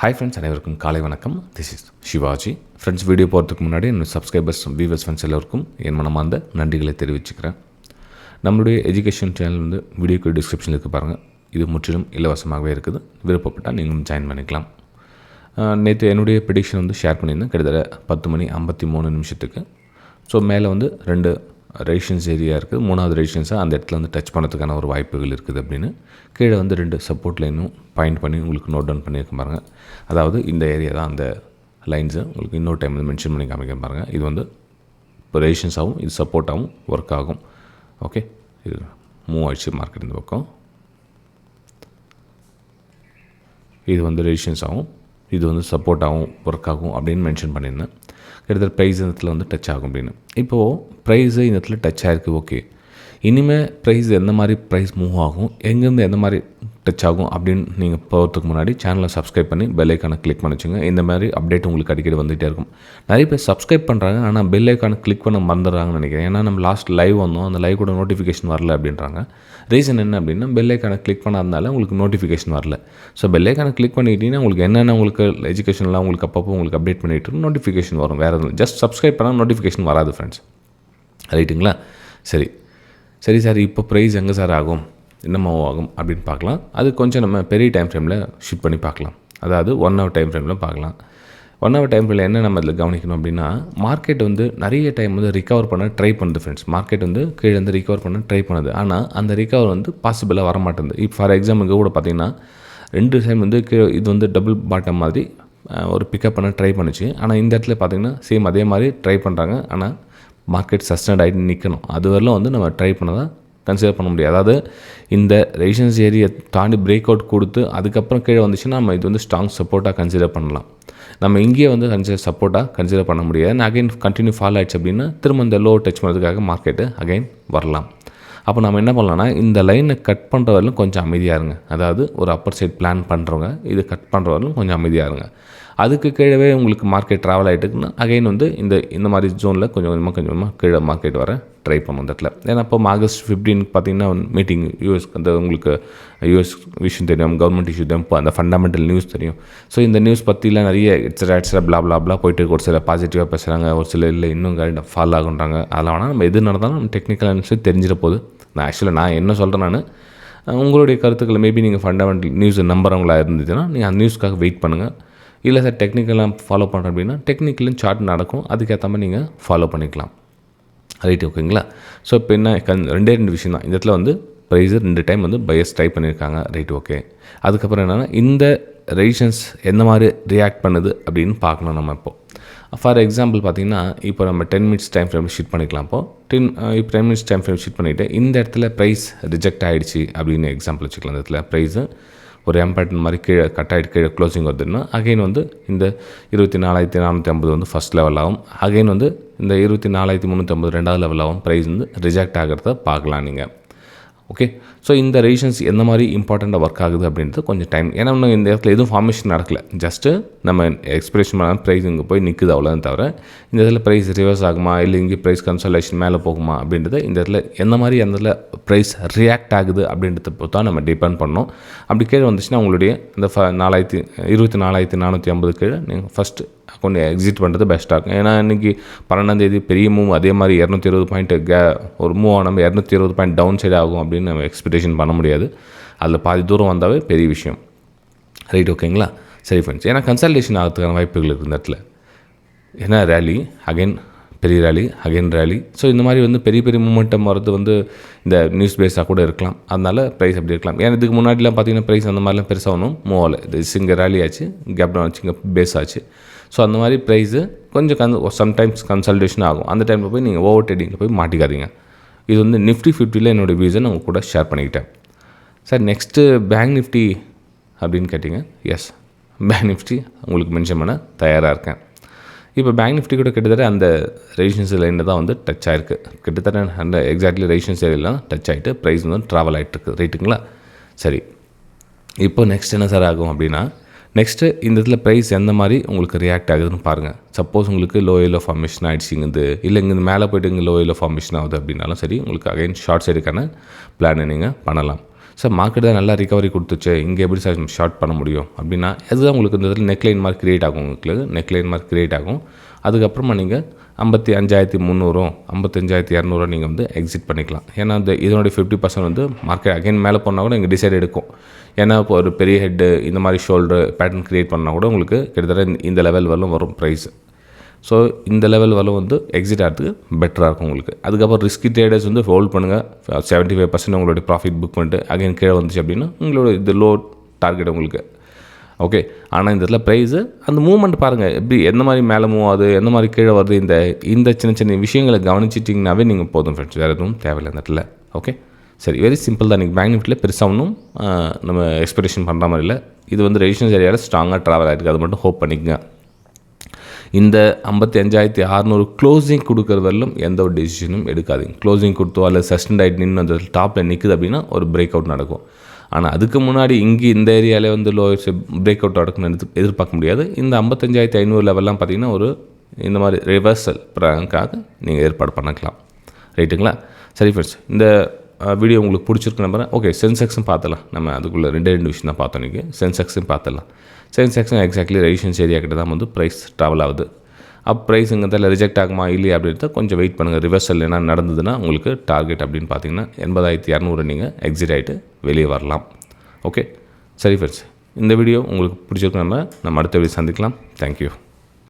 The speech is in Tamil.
ஹாய் ஃப்ரெண்ட்ஸ், அனைவருக்கும் காலை வணக்கம். This is Sivaji. Friends, video போகிறதுக்கு முன்னாடி என்னோட சப்ஸ்கிரைபர்ஸ் வியூவர்ஸ் ஃப்ரெண்ட்ஸ் எல்லோருக்கும் என் மனமார்ந்த நன்றிகளை தெரிவிச்சுக்கிறேன். நம்மளுடைய எஜுகேஷன் சேனல் வந்து வீடியோக்கு டிஸ்கிரிப்ஷனில் இருக்குது பாருங்கள். இது முற்றிலும் இலவசமாகவே இருக்குது. விருப்பப்பட்டால் நீங்களும் ஜாயின் பண்ணிக்கலாம். நேற்று என்னுடைய ப்ரெடிக்ஷன் வந்து ஷேர் பண்ணியிருந்தேன், கிட்டத்தட்ட 10:53 ஸோ மேலே வந்து 2 ரெசிஸ்டன்ஸ் ஏரியா இருக்குது. 3வது ரெசிஸ்டன்ஸாக அந்த இடத்துல வந்து டச் பண்ணுறதுக்கான ஒரு வாய்ப்புகள் இருக்குது அப்படின்னு. கீழே வந்து 2 சப்போர்ட் லைனும் பாயிண்ட் பண்ணி உங்களுக்கு நோட் டவுன் பண்ணியிருக்க பாருங்கள். அதாவது இந்த ஏரியா தான் அந்த லைன்ஸை உங்களுக்கு இன்னொரு டைம் வந்து மென்ஷன் பண்ணி காமிக்க பாருங்கள். இது வந்து இப்போ ரெசிஸ்டன்ஸாகவும் இது சப்போர்ட்டாகவும் ஒர்க் ஆகும். ஓகே, இது மூவ் ஆகிடுச்சு மார்க்கெட் இந்த பக்கம். இது வந்து ரெசிஸ்டன்ஸாகவும் இது வந்து சப்போர்ட்டாகவும் ஒர்க் ஆகும் அப்படின்னு மென்ஷன் பண்ணியிருந்தேன். கிட்டத்தட்ட ப்ரைஸ் இந்த இடத்துல வந்து டச் ஆகும் அப்படின்னு. இப்போது ப்ரைஸு இந்த இடத்துல டச் ஆகிருக்கு. ஓகே, இனிமேல் ப்ரைஸ் எந்த மாதிரி ப்ரைஸ் மூவ் ஆகும், எங்கேருந்து எந்த மாதிரி டச் ஆகும் அப்படின்னு நீங்கள் போகிறதுக்கு முன்னாடி சேனலை சப்ஸ்கிரைப் பண்ணி பெல் ஐக்கானை கிளிக் பண்ணி வச்சுங்க. இந்த மாதிரி அப்டேட் உங்களுக்கு அடிக்கடி வந்துகிட்டே இருக்கும். நிறைய பேர் சப்ஸ்கிரைப் பண்ணுறாங்க, ஆனால் பெல் ஐக்கானை கிளிக் பண்ண மறந்துடுறாங்கன்னு நினைக்கிறேன். ஏன்னா நம்ம லாஸ்ட் லைவ் வந்தோம், அந்த லைவ் கூட நோட்டிஃபிகேஷன் வரல அப்படின்றாங்க. ரீசன் என்ன அப்படின்னா, பெல் ஐக்கானை கிளிக் பண்ணாதனால உங்களுக்கு நோட்டிஃபிகேஷன் வரல. ஸோ பெல் ஐக்கானை கிளிக் பண்ணிக்கிட்டீங்கன்னா உங்களுக்கு என்னென்ன உங்களுக்கு எஜுகேஷன்லாம் உங்களுக்கு அப்பப்போ உங்களுக்கு அப்டேட் பண்ணிட்டு நோட்டிஃபிகேஷன் வரும். வேறு எதுவும் ஜஸ்ட் சப்ஸ்கிரைப் பண்ணால் நோட்டிஃபிகேஷன் வராது ஃப்ரெண்ட்ஸ். ரைட்டுங்களா? சரி சார், இப்போ ப்ரைஸ் எங்கே சார் ஆகும், என்னமோ ஆகும் அப்படின்னு பார்க்கலாம். அது கொஞ்சம் நம்ம பெரிய டைம் ஃப்ரேமில் ஷிஃப்ட் பண்ணி பார்க்கலாம். அதாவது 1 hour டைம் ஃப்ரேமில் பார்க்கலாம். 1 hour டைம் ஃப்ரேமில் என்ன நம்ம இதில் கவனிக்கணும் அப்படின்னா, மார்க்கெட் வந்து நிறைய டைம் வந்து ரிகவர் பண்ண ட்ரை பண்ணுது ஃப்ரெண்ட்ஸ். மார்க்கெட் வந்து கீழே வந்து ரிகவர் பண்ண ட்ரை பண்ணுது. ஆனால் அந்த ரிகவர் வந்து பாசிபிளாக வர மாட்டேங்குது. இப்போ ஃபார் எக்ஸாம்பிளுக்கு கூட பார்த்தீங்கன்னா 2 டைம் வந்து இது வந்து டபுள் பாட்டம் மாதிரி ஒரு பிக்கப் பண்ண ட்ரை பண்ணுச்சு. ஆனால் இந்த இடத்துல பார்த்திங்கன்னா சேம் அதே மாதிரி ட்ரை பண்ணுறாங்க. ஆனால் மார்க்கெட் சஸ்டெண்ட் ஆகிட்டு நிற்கணும். அது வரலாம் வந்து நம்ம ட்ரை பண்ண தான் கன்சிடர் பண்ண முடியாது. அதாவது இந்த ரெசிஸ்டன்ஸ் ஏரியா தாண்டி பிரேக் அவுட் கொடுத்து அதுக்கப்புறம் கீழே வந்துச்சுன்னா நம்ம இது வந்து ஸ்ட்ராங் சப்போர்ட்டாக கன்சிடர் பண்ணலாம். நம்ம இங்கேயே வந்து சப்போர்ட்டாக கன்சிடர் பண்ண முடியாது. அகைன் கண்டினியூ ஃபால் ஆகிடுச்சு அப்படின்னா திரும்ப இந்த லோ டச் பண்ணுறதுக்காக மார்க்கெட்டு அகைன் வரலாம். அப்போ நம்ம என்ன பண்ணலாம்னா, இந்த லைனை கட் பண்ணுற வரலும் கொஞ்சம் அமைதியாக இருங்க. அதாவது ஒரு அப்பர் சைட் பிளான் பண்ணுறவங்க இது கட் பண்ணுற வரலும் கொஞ்சம் அமைதியாக இருங்க. அதுக்கு கீழே உங்களுக்கு மார்க்கெட் ட்ராவல் ஆகிட்டுக்குன்னா அகைன் வந்து இந்த மாதிரி ஜோனில் கொஞ்சம் கொஞ்சமாக கீழே மார்க்கெட் வர ட்ரை பண்ணும் இந்த இடத்துல. ஏன்னா இப்போ August 15 பார்த்திங்கன்னா மீட்டிங் யூஎஸ் அந்த உங்களுக்கு யூஎஸ் விஷயம் தெரியும், கவர்மெண்ட் இஷ்யூ தெரியும், இப்போ அந்த ஃபண்டமெண்டல் நியூஸ் தெரியும். ஸோ இந்த நியூஸ் பற்றிலாம் நிறைய எட்ஸரா பிளா போயிட்டு ஒரு சில பாசிட்டிவாக பேசுகிறாங்க, ஒரு சில இல்லை இன்னும் ஃபால் ஆகுன்றாங்க. அதெல்லாம் வேணால் நம்ம எது நடந்தாலும் நம்ம டெக்னிக்கல் அனாலிசிஸ் தெரிஞ்சிட போகுது. நான் என்ன சொல்கிறேன், உங்களுடைய கருத்துக்களை மேபி நீங்கள் ஃபண்டமெண்டல் நியூஸ் நம்புறவங்களாக இருந்துச்சுன்னா நீங்கள் அந்த நியூஸ்க்காக வெயிட் பண்ணுங்கள். இல்லை சார் டெக்னிக்கலாக ஃபாலோ பண்ணுறேன் அப்படின்னா டெக்னிக்கலும் சார்ட் நடக்கும், அதுக்கேற்ற மாதிரி நீங்கள் ஃபாலோ பண்ணிக்கலாம். ரைட், ஓகேங்களா? ஸோ இப்போ என்ன 2 விஷயம் தான் இந்த இடத்துல வந்து ப்ரைஸு 2 டைம் வந்து பையர்ஸ் ட்ரை பண்ணியிருக்காங்க. Right, okay. அதுக்கப்புறம் என்னென்னா இந்த ரெசிஸ்டன்ஸ் எந்த மாதிரி ரியாக்ட் பண்ணுது அப்படின்னு பார்க்கணும் நம்ம. இப்போது ஃபார் எக்ஸாம்பிள் பார்த்திங்கன்னா இப்போ நம்ம 10 minutes டைம் ஃப்ரேம் ஷீட் பண்ணிக்கலாம். இப்போ 10 minutes டைம் ஃப்ரேம் ஷீட் பண்ணிவிட்டு இந்த இடத்துல ப்ரைஸ் ரிஜெக்ட் ஆகிடுச்சு அப்படின்னு எக்ஸாம்பிள் வச்சுக்கலாம். இந்த இடத்துல ப்ரைஸு ஒரு எம்பேட்டன் மாதிரி கீழே கட் ஆகிட்டு கீழே க்ளோசிங் வருதுன்னா அகைன் வந்து இந்த 24,450 வந்து ஃபஸ்ட் லெவல் ஆகும். அகைன் வந்து இந்த 24,350 2வது லெவல் ஆகும். ப்ரைஸ் வந்து ரிஜெக்ட் ஆகிறத பார்க்கலாம் நீங்கள். ஓகே, ஸோ இந்த ரெசிஸ்டன்ஸ் எந்த மாதிரி இம்பார்ட்டண்ட்டாக ஒர்க் ஆகுது அப்படின்றது கொஞ்சம் டைம். ஏன்னா இன்னும் இந்த இடத்துல எதுவும் ஃபார்மேஷன் நடக்கலை. ஜஸ்ட்டு நம்ம எக்ஸ்பிரஷன் பண்ண ப்ரைஸ் இங்கே போய் நிற்குது அவ்வளோதான் தவிர இந்த இடத்துல ப்ரைஸ் ரிவர்ஸ் ஆகுமா இல்லை இங்கே ப்ரைஸ் கன்சல்டேஷன் மேலே போகுமா அப்படின்றத இந்த இடத்துல எந்த மாதிரி அந்த இடத்துல ப்ரைஸ் ரியாக்ட் ஆகுது அப்படின்றத பொறுத்து தான் நம்ம டிபெண்ட் பண்ணோம். அப்படி கீழே வந்துச்சுன்னா உங்களுடைய இந்த 24,450 கீழே நீங்கள் ஃபஸ்ட்டு அக்கௌண்ட் எக்ஸிட் பண்ணுறது பெஸ்ட்டாக இருக்கும். ஏன்னா இன்றைக்கி 12ஆம் பெரிய மூவ், அதே மாதிரி 220 பாயிண்ட் ஒரு மூவ் ஆனது 220 பாயிண்ட் டவுன் சைடு ஆகும் அப்படின்னு நம்ம எக்ஸ்பெக்டேஷன் பண்ண முடியாது. அதில் பாதி தூரம் வந்தாவே பெரிய விஷயம். ரைட், ஓகேங்களா? சரி ஃப்ரெண்ட்ஸ், ஏன்னா கன்சல்டேஷன் ஆகிறதுக்கான வாய்ப்புகள் இருக்குது இந்த இடத்துல. ஏன்னா ரேலி அகைன் பெரிய ரேலி அகைன் ரேலி. ஸோ இந்த மாதிரி வந்து பெரிய மூமெண்டம் வரது வந்து இந்த நியூஸ் பேஸாக கூட இருக்கலாம். அதனால் ப்ரைஸ் அப்படி இருக்கலாம். ஏன்னா இதுக்கு முன்னாடிலாம் பார்த்திங்கன்னா ப்ரைஸ் அந்த மாதிரிலாம் பெருசாக ஒன்றும் மூவ் ஆகலை. இது இங்கே ரேலி ஆச்சு, கேப் டவுன் ஆச்சு, இங்கே பேஸ் ஆச்சு. ஸோ அந்த மாதிரி ப்ரைஸு கொஞ்சம் சம்டைம்ஸ் கன்சல்டேஷன் ஆகும். அந்த டைமில் போய் நீங்கள் ஓவர் ட்ரேடிங்கில் போய் மாட்டிக்காதீங்க. இது வந்து Nifty 50 என்னோடய வியூஸை நான் உங்கள் கூட ஷேர் பண்ணிக்கிட்டேன். சார் நெக்ஸ்ட்டு பேங்க் நிஃப்டி அப்படின்னு கேட்டிங்க. எஸ், பேங்க் நிஃப்டி உங்களுக்கு மென்ஷன் பண்ண தயாராக இருக்கேன். இப்போ பேங்க் நிஃப்டி கூட கிட்டத்தட்ட அந்த ரெசிஸ்டன்ஸ் லைனில் தான் வந்து டச் ஆகிருக்கு. கிட்டத்தட்ட அந்த எக்ஸாக்ட்லி ரெசிஸ்டன்ஸ் ஏரியாலாம் டச் ஆகிட்டு ப்ரைஸ் வந்து ட்ராவல் ஆகிட்டுருக்கு. ரைட்டுங்களா? சரி, இப்போ நெக்ஸ்ட் என்ன சார் ஆகும் அப்படின்னா, நெக்ஸ்ட்டு இந்த இடத்துல ப்ரைஸ் எந்த மாதிரி உங்களுக்கு ரியாக்ட் ஆகுதுன்னு பாருங்கள். சப்போஸ் உங்களுக்கு லோ ஃபார்மேஷன் ஆகிடுச்சிங்குது, இல்லை இங்கே மேலே போய்ட்டு இங்கே லோ ஃபார்மேஷன் ஆகுது அப்படின்னாலும் சரி, உங்களுக்கு அகைன் ஷார்ட் சைடுக்கான பிளானை நீங்கள் பண்ணலாம். சார் மார்க்கெட் தான் நல்லா ரிகவரி கொடுத்துச்சு, இங்கே எப்படி சார் ஷார்ட் பண்ண முடியும் அப்படின்னா, அதுதான் உங்களுக்கு இந்த இதில் நெக்லைன் மாதிரி க்ரியேட் ஆகும். உங்களுக்கு நெக்லைன் மாதிரி க்ரியேட் ஆகும். அதுக்கப்புறமா நீங்கள் 55,300 55,200 நீங்கள் வந்து எக்ஸிட் பண்ணிக்கலாம். ஏன்னா இதனுடைய 50% வந்து மார்க்கெட் அகைன் மேலே போனால் கூட இங்கே டிசைட் எடுக்கும். ஏன்னா இப்போ ஒரு பெரிய ஹெட்டு இந்த மாதிரி ஷோல்டர் பேட்டர்ன் க்ரியேட் பண்ணால் கூட உங்களுக்கு கிட்டத்தட்ட இந்த லெவல் வரலும் வரும் ப்ரைஸ். ஸோ இந்த லெவல் வரலும் வந்து எக்ஸிட் ஆகிறதுக்கு பெட்டராக இருக்கும் உங்களுக்கு. அதுக்கப்புறம் ரிஸ்கி ட்ரேடர்ஸ் வந்து ஹோல்ட் பண்ணுங்கள். 75% உங்களுடைய ப்ராஃபிட் புக் பண்ணிட்டு அகைன் கீழே வந்துச்சு அப்படின்னா உங்களோட இது லோ டார்கெட் உங்களுக்கு. ஓகே, ஆனால் இந்த இடத்துல ப்ரைஸு அந்த மூவ்மெண்ட் பாருங்கள் எப்படி எந்த மாதிரி மேலே மூவ் ஆகுது, எந்த மாதிரி கீழே வருது, இந்த சின்ன சின்ன விஷயங்களை கவனிச்சிட்டிங்கனாவே நீங்கள் போதும் ஃப்ரெண்ட்ஸ். வேறு எதுவும் தேவையில்லை இந்த இடத்துல. ஓகே, சரி, வெரி சிம்பிள் தான். நீங்கள் பேங்க் நிஃப்டியில் பெருசாக ஒன்றும் நம்ம எக்ஸ்பெக்டேஷன் பண்ணுற மாதிரி இல்லை. இது வந்து ரெசிஸ்டன்ஸ் ஏரியாவில் ஸ்ட்ராங்காக ட்ராவல் ஆகிருக்கு, அது மட்டும் ஹோப் பண்ணிக்கங்க. இந்த 55,600 க்ளோசிங் கொடுக்குற வரலும் எந்த ஒரு டெசிஷனும் எடுக்காதீங்க. க்ளோசிங் கொடுத்தோ அல்லது சஸ்டெண்ட் ஆகிட்டு நின்று அந்த டாப்பில் நிற்குது அப்படின்னா ஒரு பிரேக் அவுட் நடக்கும். ஆனால் அதுக்கு முன்னாடி இங்கே இந்த ஏரியாவிலே வந்து லோயர்ஸ் பிரேக் அவுட் நடக்குன்னு எதிர்பார்க்க முடியாது. இந்த 55,500 லெவல்லாம் பார்த்திங்கன்னா ஒரு இந்த மாதிரி ரிவர்சல் ப்ராங்காக நீங்கள் ஏற்பாடு பண்ணிக்கலாம். ரைட்டுங்களா? சரி ஃப்ரெண்ட்ஸ், இந்த வீடியோ உங்களுக்கு பிடிச்சிருக்கு நம்புறேன். ஓகே, சென்செக்ஸும் பார்த்துலாம். நம்ம அதுக்குள்ளே ரெண்டு விஷயம் தான் பார்த்தோம். இன்றைக்கி சென்செக்ஸும் பார்த்துடலாம். சென்செக்ஸும் எக்ஸாக்ட்லி ரெசிஸ்டன்ஸ் ஏரியா கிட்ட தான் வந்து ப்ரைஸ் ட்ராவல் ஆகுது. ப்ரைஸ் இங்கே ரிஜெக்ட் ஆகுமா இல்லையா அப்படின்றத கொஞ்சம் வெயிட் பண்ணுங்கள். ரிவர்சல் என்ன நடந்ததுன்னா உங்களுக்கு டார்கெட் அப்படின்னு பார்த்தீங்கன்னா 80,200 நீங்கள் எக்ஸிட் ஆகிட்டு வெளியே வரலாம். ஓகே, சரி ஃப்ரெண்ட்ஸ், இந்த வீடியோ உங்களுக்கு பிடிச்சிருக்கு. நம்ம அடுத்த வீடியோ சந்திக்கலாம். தேங்க்யூ.